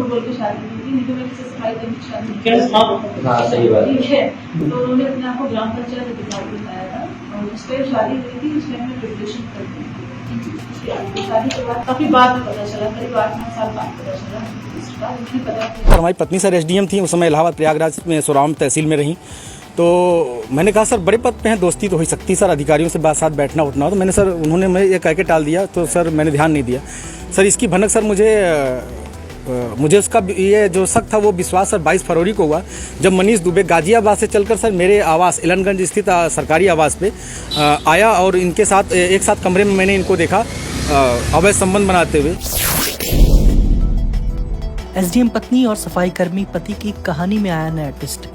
बोल के शादी की थी, नहीं तो मैं किसी सफाई कर्मी की शादी नहीं की। हाँ सही बात। ठीक है, तो उन्होंने अपने आप को ग्राम पंचायत अधिकारी बताया था और उस पर शादी हुई थी, उसमें हमने प्रिपरेशन कर दी थी। शादी के बाद काफी बाद में पता चला, करीब 8-9 साल बाद पता चला। सर हमारी पत्नी सर एसडीएम थी, उस समय इलाहाबाद प्रयागराज में सोराम तहसील में रहीं। तो मैंने कहा सर बड़े पद पे हैं, दोस्ती तो हो सकती सर, अधिकारियों से साथ बैठना उठना हो। तो मैंने सर उन्होंने मैं ये कह के टाल दिया, तो सर मैंने ध्यान नहीं दिया। सर इसकी भनक सर मुझे उसका ये जो शक था वो विश्वास सर 22 फरवरी को हुआ, जब मनीष दुबे गाजियाबाद से चलकर सर मेरे आवास एलनगंज स्थित सरकारी आवास पे आया और इनके साथ एक साथ कमरे में मैंने इनको देखा अवैध संबंध बनाते हुए। एसडीएम पत्नी और सफाई कर्मी पति की कहानी में आया नया ट्विस्ट।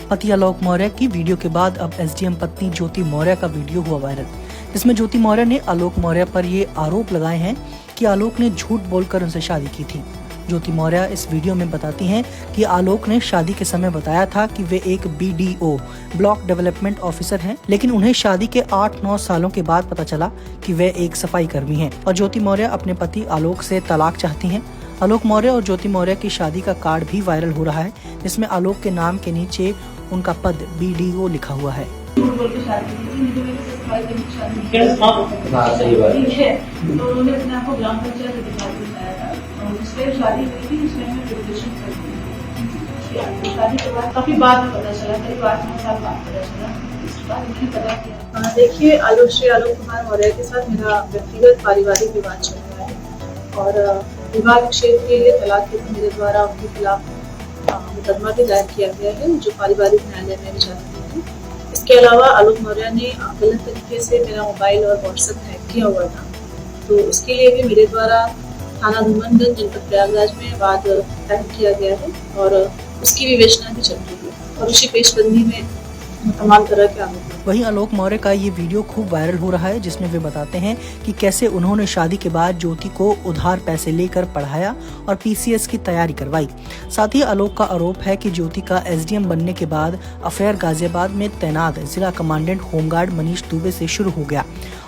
पति आलोक मौर्य की वीडियो के बाद अब एसडीएम पत्नी ज्योति मौर्य का वीडियो हुआ वायरल, जिसमें ज्योति मौर्य ने आलोक मौर्य पर ये आरोप लगाए हैं कि आलोक ने झूठ बोलकर उनसे शादी की थी। ज्योति मौर्य इस वीडियो में बताती हैं कि आलोक ने शादी के समय बताया था कि वे एक BDO ब्लॉक डेवलपमेंट ऑफिसर हैं, लेकिन उन्हें शादी के 8-9 सालों के बाद पता चला कि वे एक सफाई कर्मी हैं और ज्योति मौर्य अपने पति आलोक से तलाक चाहती हैं। आलोक मौर्य और ज्योति मौर्य की शादी का कार्ड भी वायरल हो रहा है, जिसमें आलोक के नाम के नीचे उनका पद BDO लिखा हुआ है। झूठ बोल के शादी की थी, नहीं तो मैं किसी सफाई कर्मी की शादी नहीं की। हाँ सही बात। ठीक है, तो उन्होंने अपने आप को ग्राम पंचायत अधिकारी बताया था और उस पर शादी हुई थी, उसमें हमने प्रिपरेशन कर दी थी। शादी के बाद काफी बाद में पता चला, करीब 8-9 साल बाद पता चला। इसके बाद उन्हें पता किया। देखिए, श्री आलोक कुमार मौर्य के साथ मेरा व्यक्तिगत पारिवारिक विवाद चल रहा है और विवाद क्षेत्र के लिए तलाक के मेरे द्वारा उनके खिलाफ मुकदमा भी दायर किया गया है, जो पारिवारिक न्यायालय में विचाराधीन है। इसके अलावा आलोक मौर्य ने गलत तरीके से मेरा मोबाइल और व्हाट्सएप हैक किया हुआ था, तो उसके लिए भी मेरे द्वारा थाना धूमनगंज जनपद प्रयागराज में वाद दायर किया गया है और उसकी विवेचना भी चल रही है और उसी पेशबंदी में तमाम तरह के आरोप। वहीं आलोक मौर्य का ये वीडियो खूब वायरल हो रहा है, जिसमें वे बताते हैं कि कैसे उन्होंने शादी के बाद ज्योति को उधार पैसे लेकर पढ़ाया और PCS की तैयारी करवाई। साथ ही आलोक का आरोप है कि ज्योति का SDM बनने के बाद अफेयर गाजियाबाद में तैनात जिला कमांडेंट होमगार्ड मनीष दुबे से शुरू हो गया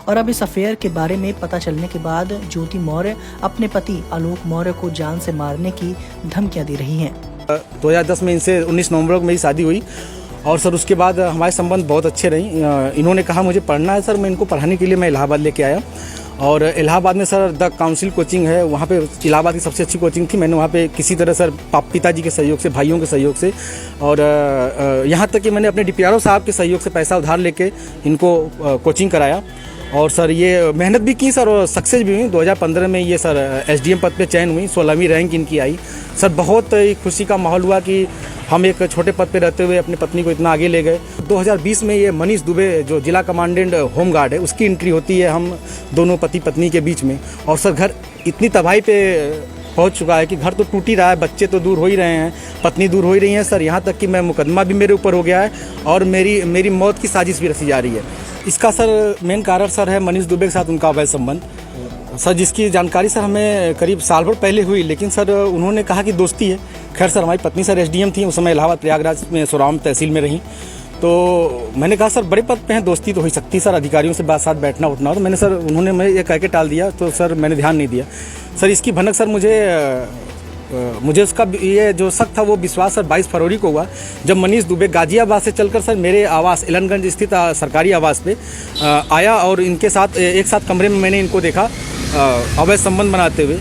और अब इस अफेयर के बारे में पता चलने के बाद ज्योति मौर्य अपने पति आलोक मौर्य को जान से मारने की धमकियां दे रही हैं। 2010 में इनसे 19 नवंबर को मेरी शादी हुई और सर उसके बाद हमारे संबंध बहुत अच्छे रहे। इन्होंने कहा मुझे पढ़ना है सर, मैं इनको पढ़ाने के लिए मैं इलाहाबाद लेके आया और इलाहाबाद में सर द काउंसिल कोचिंग है, वहाँ पे इलाहाबाद की सबसे अच्छी कोचिंग थी। मैंने वहाँ पे किसी तरह सर पिताजी के सहयोग से, भाइयों के सहयोग से और यहाँ तक कि मैंने अपने DPRO साहब के सहयोग से पैसा उधार लेके इनको कोचिंग कराया और सर ये मेहनत भी की सर और सक्सेस भी हुई। 2015 में ये सर SDM पद पे चयन हुई, 16वीं रैंक इनकी आई। सर बहुत खुशी का माहौल हुआ कि हम एक छोटे पद पे रहते हुए अपनी पत्नी को इतना आगे ले गए। 2020 में ये मनीष दुबे जो जिला कमांडेंट होमगार्ड है, उसकी एंट्री होती है हम दोनों पति पत्नी के बीच में और सर घर इतनी तबाही पे पहुंच चुका है कि घर तो टूट ही रहा है, बच्चे तो दूर हो ही रहे हैं, पत्नी दूर हो ही रही है सर, यहाँ तक कि मैं मुकदमा भी मेरे ऊपर हो गया है और मेरी मौत की साजिश भी रची जा रही है। इसका सर मेन कारण सर है मनीष दुबे के साथ उनका अवैध संबंध सर, जिसकी जानकारी सर हमें करीब साल भर पहले हुई, लेकिन सर उन्होंने कहा कि दोस्ती है। खैर सर हमारी पत्नी सर SDM थी, उस समय इलाहाबाद प्रयागराज में सोराम तहसील में रहीं। तो मैंने कहा सर बड़े पद पे हैं, दोस्ती तो हो सकती सर, अधिकारियों से साथ बैठना उठना हो। तो मैंने सर उन्होंने मैं ये कह के टाल दिया, तो सर मैंने ध्यान नहीं दिया। सर इसकी भनक सर मुझे उसका ये जो शक था वो विश्वास सर 22 फरवरी को हुआ, जब मनीष दुबे गाजियाबाद से चलकर सर मेरे आवास एलनगंज स्थित सरकारी आवास पे आया और इनके साथ एक साथ कमरे में मैंने इनको देखा अवैध संबंध बनाते हुए।